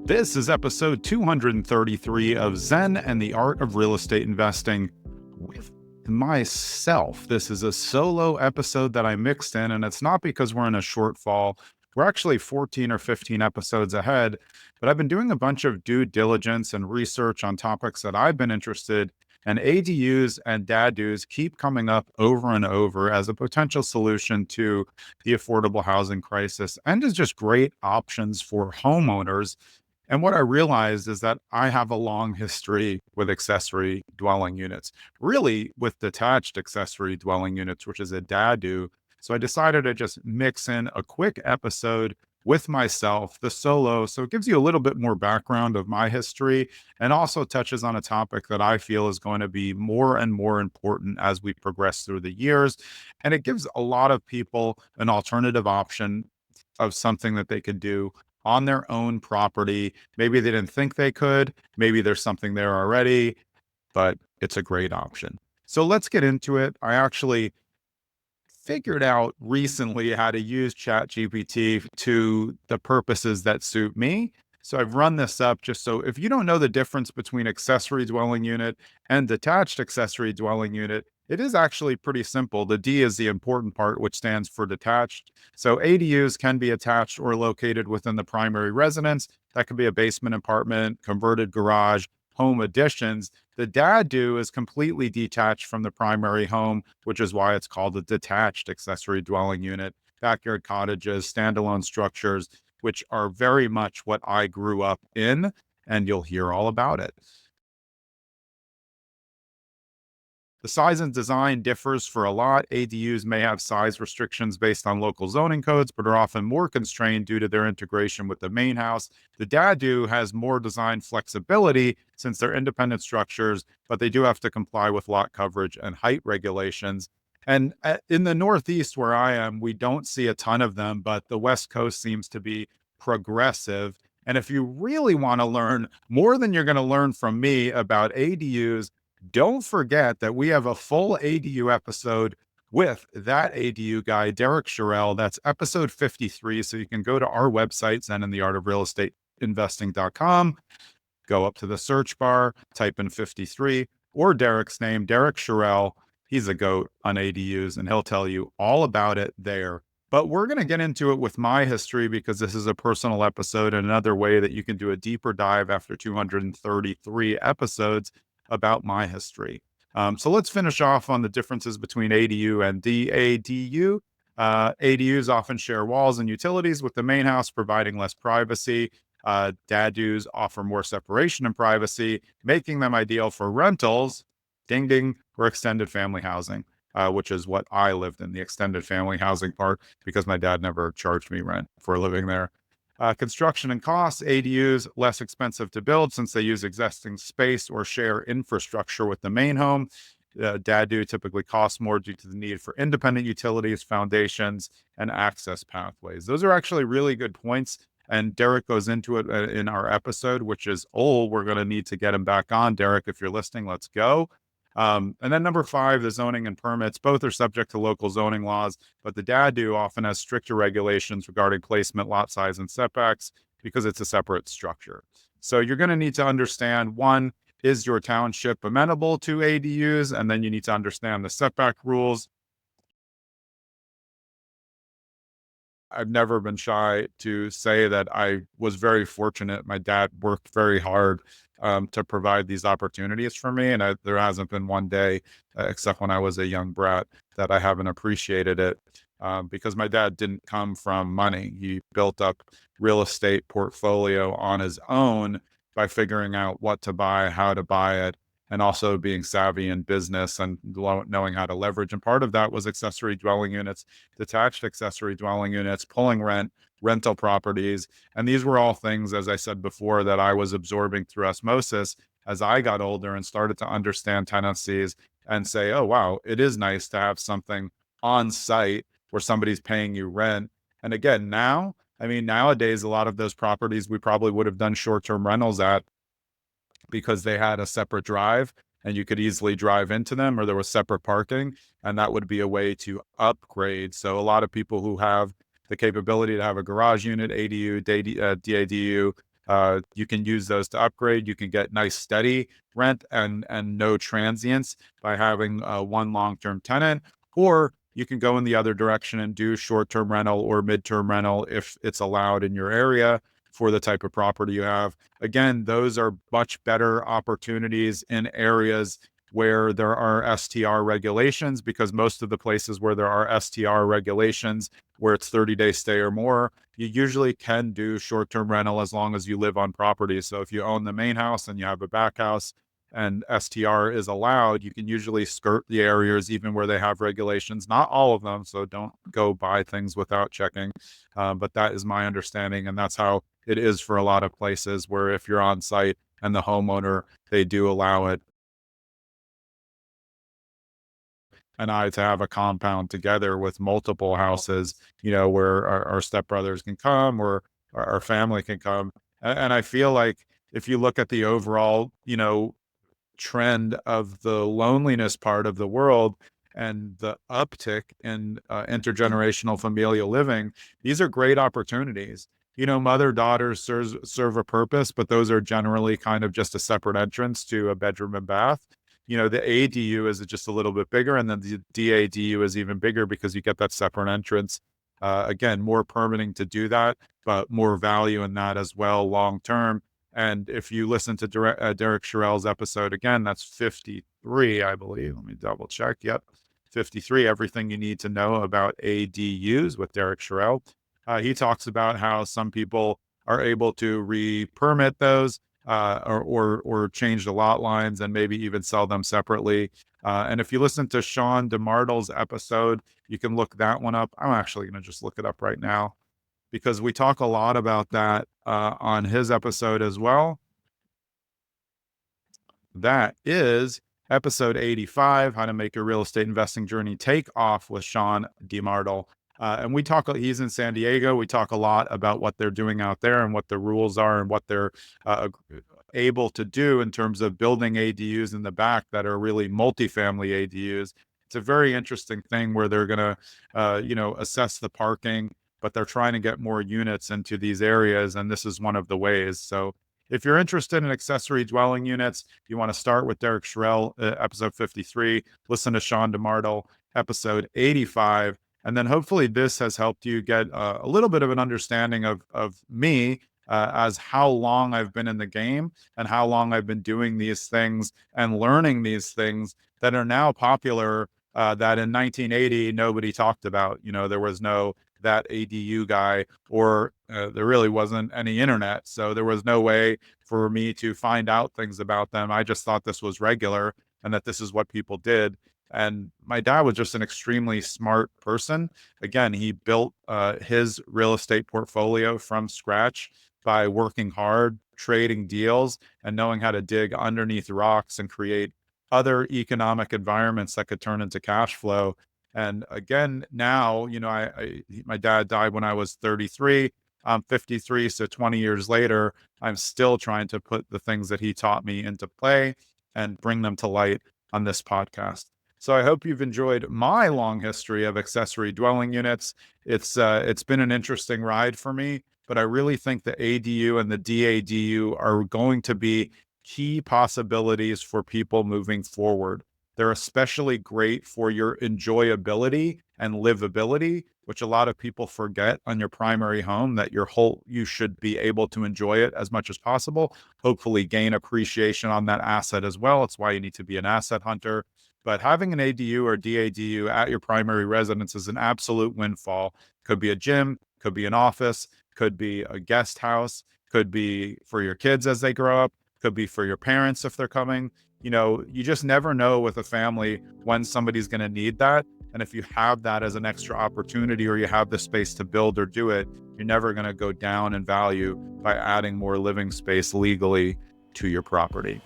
This is episode 233 of Zen and the Art of Real Estate Investing with myself. This is a solo episode that I mixed in, and it's not because we're in a shortfall. We're actually 14 or 15 episodes ahead, but I've been doing a bunch of due diligence and research on topics that I've been interested in, and ADUs and DADUs keep coming up over and over as a potential solution to the affordable housing crisis and as just great options for homeowners. And what I realized is that I have a long history with accessory dwelling units, really with detached accessory dwelling units, which is a DADU. So I decided to just mix in a quick episode with myself, the solo. So it gives you a little bit more background of my history and also touches on a topic that I feel is going to be more and more important as we progress through the years. And it gives a lot of people an alternative option of something that they could do on their own property. Maybe they didn't think they could. Maybe there's something there already, but it's a great option. So let's get into it. I actually figured out recently how to use ChatGPT to the purposes that suit me. So I've run this up just so if you don't know the difference between accessory dwelling unit and detached accessory dwelling unit, it is actually pretty simple. The D is the important part, which stands for detached. So ADUs can be attached or located within the primary residence. That could be a basement apartment, converted garage, home additions. The DADU is completely detached from the primary home, which is why it's called a detached accessory dwelling unit. Backyard cottages, standalone structures, which are very much what I grew up in, and you'll hear all about it. The size and design differs for a lot. ADUs may have size restrictions based on local zoning codes, but are often more constrained due to their integration with the main house. The DADU has more design flexibility since they're independent structures, but they do have to comply with lot coverage and height regulations. And in the Northeast, where I am, we don't see a ton of them, but the West Coast seems to be progressive. And if you really want to learn more than you're going to learn from me about ADUs, don't forget that we have a full ADU episode with that ADU guy, Derek Sherrill. That's episode 53. So you can go to our website, zenandtheartofrealestateinvesting.com, go up to the search bar, type in 53 or Derek's name, Derek Sherrill. He's a goat on ADUs and he'll tell you all about it there. But we're going to get into it with my history because this is a personal episode and another way that you can do a deeper dive after 233 episodes about my history. So let's finish off on the differences between ADU and DADU. ADUs often share walls and utilities with the main house, providing less privacy. DADUs offer more separation and privacy, making them ideal for rentals, ding ding, or extended family housing, which is what I lived in, the extended family housing part, because my dad never charged me rent for living there. Construction and costs, ADUs less expensive to build since they use existing space or share infrastructure with the main home. DADU typically costs more due to the need for independent utilities, foundations, and access pathways. Those are actually really good points. And Derek goes into it in our episode, which is old. We're going to need to get him back on. Derek, if you're listening, let's go. And then number 5, the zoning and permits. Both are subject to local zoning laws, but the DADU often has stricter regulations regarding placement, lot size, and setbacks because it's a separate structure. So you're going to need to understand, one, is your township amenable to ADUs? And then you need to understand the setback rules. I've never been shy to say that I was very fortunate. My dad worked very hard to provide these opportunities for me. And there hasn't been one day, except when I was a young brat, that I haven't appreciated it because my dad didn't come from money. He built up real estate portfolio on his own by figuring out what to buy, how to buy it, and also being savvy in business and knowing how to leverage. And part of that was accessory dwelling units, detached accessory dwelling units, pulling rent, rental properties. And these were all things, as I said before, that I was absorbing through osmosis as I got older and started to understand tenancies and say, oh, wow, it is nice to have something on site where somebody's paying you rent. And again, now, I mean, nowadays, a lot of those properties we probably would have done short-term rentals at because they had a separate drive and you could easily drive into them, or there was separate parking, and that would be a way to upgrade. So a lot of people who have the capability to have a garage unit, ADU, DADU, You can use those to upgrade. You can get nice steady rent and no transients by having one long-term tenant, or you can go in the other direction and do short-term rental or mid-term rental if it's allowed in your area for the type of property you have. Again, those are much better opportunities in areas where there are STR regulations, because most of the places where there are STR regulations, where it's 30-day stay or more, you usually can do short-term rental as long as you live on property. So if you own the main house and you have a back house and STR is allowed, you can usually skirt the areas even where they have regulations. Not all of them, so don't go buy things without checking. But that is my understanding, and that's how it is for a lot of places where if you're on site and the homeowner, they do allow it and I to have a compound together with multiple houses, where our stepbrothers can come or our family can come. And I feel like if you look at the overall, trend of the loneliness part of the world and the uptick in intergenerational familial living, these are great opportunities. Mother daughters serve a purpose, but those are generally kind of just a separate entrance to a bedroom and bath. The ADU is just a little bit bigger, and then the DADU is even bigger because you get that separate entrance. Again, more permitting to do that, but more value in that as well long term. And if you listen to Derek Sherrill's episode again, that's 53, I believe. Let me double check. Yep, 53. Everything you need to know about ADUs with Derek Sherrill. He talks about how some people are able to re-permit those, or change the lot lines and maybe even sell them separately. And if you listen to Sean DeMartle's episode, you can look that one up. I'm actually going to just look it up right now, because we talk a lot about that on his episode as well. That is episode 85, How to Make Your Real Estate Investing Journey Take Off with Sean DeMartle. And he's in San Diego. We talk a lot about what they're doing out there and what the rules are and what they're able to do in terms of building ADUs in the back that are really multifamily ADUs. It's a very interesting thing where they're going to, assess the parking, but they're trying to get more units into these areas. And this is one of the ways. So if you're interested in accessory dwelling units, you want to start with Derek Sherrill, episode 53, listen to Sean DeMartle, episode 85. And then hopefully this has helped you get a little bit of an understanding of me, as how long I've been in the game and how long I've been doing these things and learning these things that are now popular, that in 1980, nobody talked about. There was no that ADU guy, or there really wasn't any internet. So there was no way for me to find out things about them. I just thought this was regular and that this is what people did. And my dad was just an extremely smart person. Again, he built his real estate portfolio from scratch by working hard, trading deals, and knowing how to dig underneath rocks and create other economic environments that could turn into cash flow. And again, now, my dad died when I was 33. I'm 53. So 20 years later, I'm still trying to put the things that he taught me into play and bring them to light on this podcast. So I hope you've enjoyed my long history of accessory dwelling units. It's been an interesting ride for me, but I really think the ADU and the DADU are going to be key possibilities for people moving forward. They're especially great for your enjoyability and livability, which a lot of people forget on your primary home, that you should be able to enjoy it as much as possible, hopefully gain appreciation on that asset as well. It's why you need to be an asset hunter. But having an ADU or DADU at your primary residence is an absolute windfall. Could be a gym, could be an office, could be a guest house, could be for your kids as they grow up, could be for your parents if they're coming. You just never know with a family when somebody's going to need that. And if you have that as an extra opportunity, or you have the space to build or do it, you're never going to go down in value by adding more living space legally to your property.